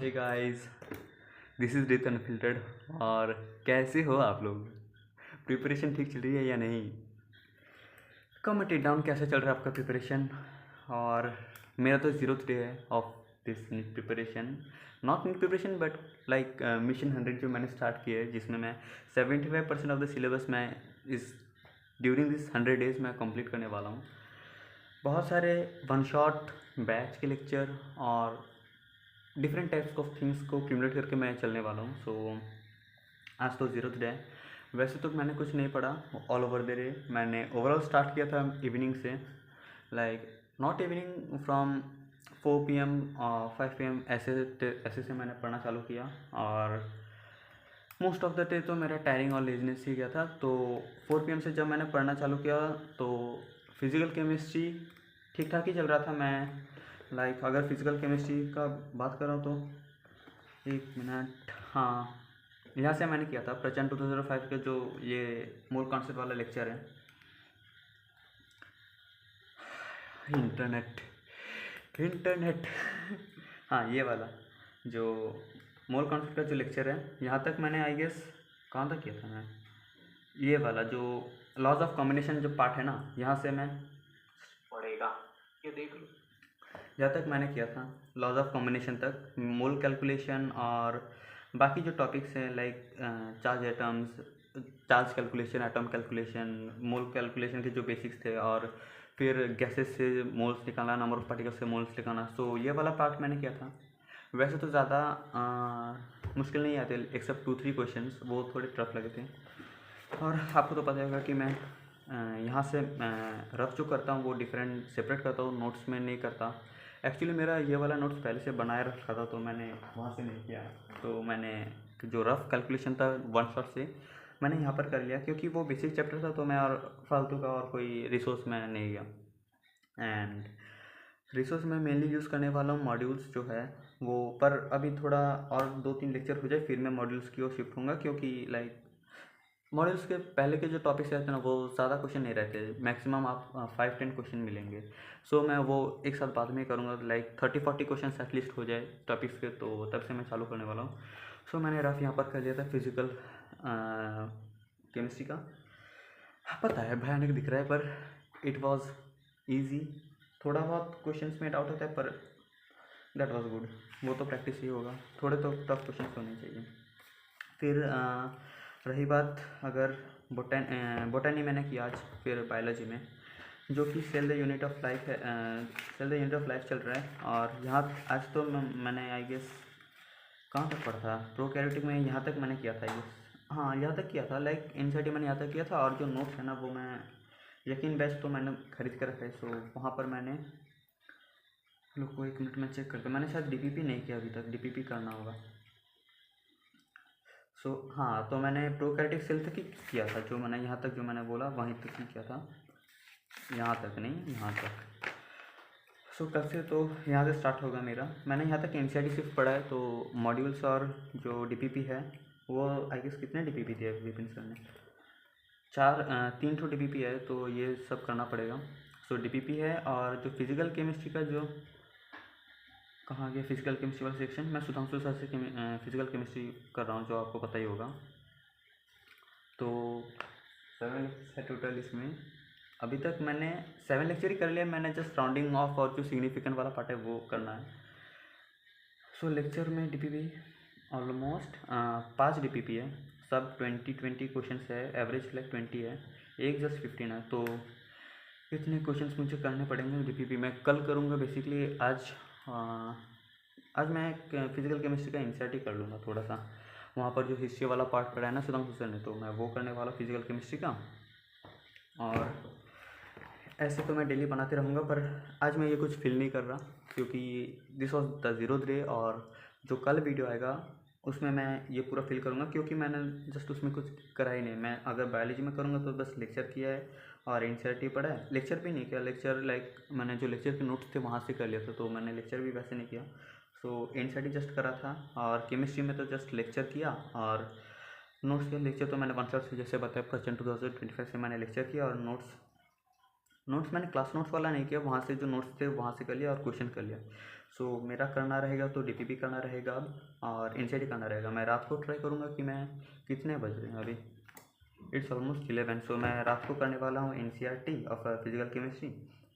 Hey guys, this is रित unfiltered. और कैसे हो आप लोग? प्रिपरेशन ठीक चल रही है या नहीं? कमेंट इट डाउन, कैसे चल रहा है आपका प्रिपरेशन? और मेरा तो 0th डे है of this NEET preparation. Not NEET preparation but like mission 100 जो मैंने स्टार्ट किया है, जिसमें मैं 75% ऑफ द सिलेबस मैं इस ड्यूरिंग दिस 100 डेज़ मैं कंप्लीट करने वाला हूँ। बहुत सारे वन शॉट बैच के लेक्चर और डिफरेंट टाइप्स ऑफ थिंग्स को क्यूमुलेट करके मैं चलने वाला हूँ। सो आज तो 0th डे है। वैसे तो मैंने कुछ नहीं पढ़ा ऑल ओवर द डे। मैंने ओवरऑल स्टार्ट किया था इवनिंग से, like not evening from 4 PM और 5 PM ऐसे से मैंने पढ़ना चालू किया। और मोस्ट ऑफ द डे तो मेरा टायरिंग और लेजनेस ही गया था। तो 4 PM से जब मैंने पढ़ना चालू किया तो फिज़िकल केमिस्ट्री ठीक ठाक ही चल रहा था। मैं लाइक अगर फिज़िकल केमिस्ट्री का बात कर रहा हूँ तो 1 मिनट, हाँ, यहाँ से मैंने किया था प्रचंड 2005 के जो ये मोल कॉन्सेप्ट वाला लेक्चर है। इंटरनेट हाँ, ये वाला जो मोल कॉन्सेप्ट का जो लेक्चर है, यहाँ तक मैंने आई गेस कहाँ तक किया था मैं, ये वाला जो लॉज ऑफ कॉम्बिनेशन जो पार्ट है ना, यहाँ से मैं पढ़ेगा ये देख लो, जहाँ तक मैंने किया था लॉज ऑफ कॉम्बिनेशन तक, मोल कैलकुलेशन और बाकी जो टॉपिक्स हैं like charge atoms, charge calculation, atom calculation, mole calculation के जो बेसिक्स थे, और फिर गैसेस से मोल्स निकालना, नंबर ऑफ पार्टिकल्स से मोल्स निकालना। सो ये वाला पार्ट मैंने किया था। वैसे तो ज़्यादा मुश्किल नहीं आते एक्सेप्ट 2-3 क्वेश्चंस, वो थोड़े टफ लगे थे। और आपको तो पता होगा कि मैं यहाँ से रफ जो करता हूँ वो डिफरेंट सेपरेट करता हूँ, नोट्स में नहीं करता। एक्चुअली मेरा ये वाला नोट्स पहले से बनाए रखा था, तो मैंने वहाँ से नहीं किया। तो मैंने जो रफ कैलकुलेशन था वन शॉट से मैंने यहाँ पर कर लिया, क्योंकि वो बेसिक चैप्टर था, तो मैं और फालतू का और कोई रिसोर्स में नहीं गया। एंड रिसोर्स में मेनली यूज़ करने वाला हूँ मॉड्यूल्स जो है वो, पर अभी थोड़ा और 2-3 लेक्चर हो जाए फिर मैं मॉड्यूल्स की ओर शिफ्ट होऊंगा, क्योंकि लाइक मॉड्यूल्स के पहले के जो टॉपिक्स रहते हैं ना, वो ज़्यादा क्वेश्चन नहीं रहते, मैक्सिमम आप 5-10 क्वेश्चन मिलेंगे। सो मैं वो एक साथ बाद में करूँगा, लाइक 30-40 क्वेश्चन एटलीस्ट हो जाए टॉपिक्स के, तो तब से मैं चालू करने वाला हूँ। सो मैंने रफ यहाँ पर कर लिया था फिज़िकल केमिस्ट्री का। पता है भयानक दिख रहा है, पर इट वॉज ईजी। थोड़ा बहुत क्वेश्चंस में डाउट होता है, पर दैट वाज गुड। वो तो प्रैक्टिस ही होगा, थोड़े तो टफ क्वेश्चंस होने चाहिए। फिर रही बात अगर बोटनी मैंने किया आज, फिर बायोलॉजी में जो कि cell the unit of life है, cell the unit of life चल रहा है। और यहाँ आज तो मैंने आई गेस कहाँ तक पढ़ा था, प्रोकैरियोटिक में यहाँ तक मैंने किया था आई गेस, हाँ यहाँ तक किया था, लाइक एनसीईआरटी मैंने यहाँ तक किया था। और जो नोट्स है ना वो मैं यकीन बैच तो मैंने खरीद कर रखा है। सो वहाँ पर मैंने लोग को 1 मिनट में चेक करते, मैंने शायद डीपीपी नहीं किया अभी तक, डीपीपी करना होगा। सो हाँ, तो मैंने प्रोकैरियोटिक सेल तक ही किया था, जो मैंने यहाँ तक जो मैंने बोला वहीं तक ही किया था, यहाँ तक नहीं, यहाँ तक। सो कल से तो यहाँ से स्टार्ट होगा मेरा। मैंने यहाँ तक एनसीईआरटी सिर्फ पढ़ा है, तो मॉड्यूल्स और जो डीपीपी है वो आई गेस कितने डीपीपी दिए विपिन सर ने, 3 ठो डीपीपी है, तो ये सब करना पड़ेगा। सो डीपीपी है, और जो फिज़िकल केमिस्ट्री का जो कहाँ गया फिज़िकल केमिस्ट्री वाला सेक्शन, मैं सुधांशु सर से फिज़िकल केमिस्ट्री कर रहा हूँ, जो आपको पता ही होगा। तो 7 लेक्चर है टोटल इसमें। अभी तक मैंने 7 लेक्चर ही कर लिया, मैंने जस्ट राउंडिंग ऑफ और जो सिग्निफिकेंट वाला पार्ट है वो करना है। सो लेक्चर में डीपीपी ऑलमोस्ट 5 डीपीपी है, सब 20-20 क्वेश्चन है, एवरेज लाइक 20 है, एक जस्ट 15 है। तो इतने क्वेश्चंस मुझे करने पड़ेंगे डीपीपी में, कल करूँगा बेसिकली। आज मैं फिज़िकल केमिस्ट्री का एनसीईआरटी कर लूँगा थोड़ा सा, वहाँ पर जो हिस्ट्री वाला पार्ट पढ़ा है ना सुधांशु सर ने, तो मैं वो करने वाला फिज़िकल केमिस्ट्री का। और ऐसे तो मैं डेली बनाते रहूँगा, पर आज मैं ये कुछ फील नहीं कर रहा, क्योंकि this was the 0th day. और जो कल वीडियो आएगा उसमें मैं ये पूरा फील करूँगा, क्योंकि मैंने जस्ट उसमें कुछ करा ही नहीं। मैं अगर बायोलॉजी में करूँगा तो बस लेक्चर किया है और एनसीईआरटी पढ़ा है, लेक्चर भी नहीं किया। लेक्चर लाइक मैंने जो लेक्चर के नोट्स थे वहाँ से कर लिया था, तो मैंने लेक्चर भी वैसे नहीं किया। सो एनसीईआरटी जस्ट करा था, और केमिस्ट्री में तो जस्ट लेक्चर किया और नोट्स किया। लेक्चर तो मैंने वन शॉट से जैसे बताया प्रचंड 2025 से मैंने लेक्चर किया, और नोट्स मैंने क्लास नोट्स वाला नहीं किया, वहाँ से जो नोट्स थे वहाँ से कर लिया और क्वेश्चन कर लिया। सो मेरा करना रहेगा तो डीपीपी करना रहेगा अब, और एनसीईआरटी करना रहेगा। मैं रात को ट्राई करूँगा कि मैं कितने बज रहे हैं अभी, इट्स ऑलमोस्ट 11। सो मैं रात को करने वाला हूँ एनसीईआरटी ऑफ फिजिकल केमिस्ट्री।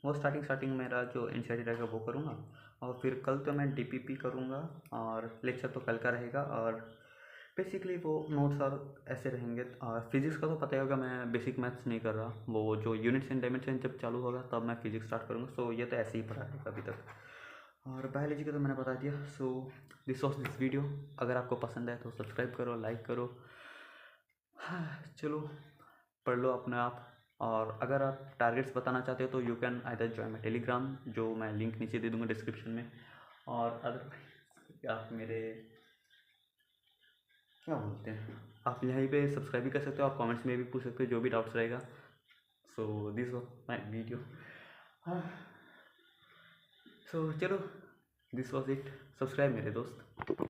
वो स्टार्टिंग मेरा जो एनसीईआरटी रहेगा वो करूँगा, और फिर कल तो मैं डीपीपी करूँगा, और लेक्चर तो कल का रहेगा। और बेसिकली वो नोट्स और ऐसे रहेंगे। और फिजिक्स का तो पता ही होगा, मैं बेसिक मैथ्स नहीं कर रहा, वो जो यूनिट्स एंड डायमेंशन जब चालू होगा तब मैं फिजिक्स स्टार्ट करूँगा। सो ये तो ऐसे ही पढ़ा है अभी तक। और बायोलॉजी का तो मैंने बता दिया। So this was this video. अगर आपको पसंद आए तो सब्सक्राइब करो, लाइक करो। हाँ, चलो पढ़ लो अपने आप। और अगर आप टारगेट्स बताना चाहते हो तो you can either join my Telegram, जो मैं लिंक नीचे दे दूँगा डिस्क्रिप्शन में। और अदरवाइज आप मेरे क्या बोलते हैं, आप यहीं पे सब्सक्राइब भी कर सकते हो, आप कमेंट्स में भी पूछ सकते हो जो भी डाउट्स रहेगा। So this was my video. हाँ, सो चलो दिस वॉज इट। सब्सक्राइब मेरे दोस्त।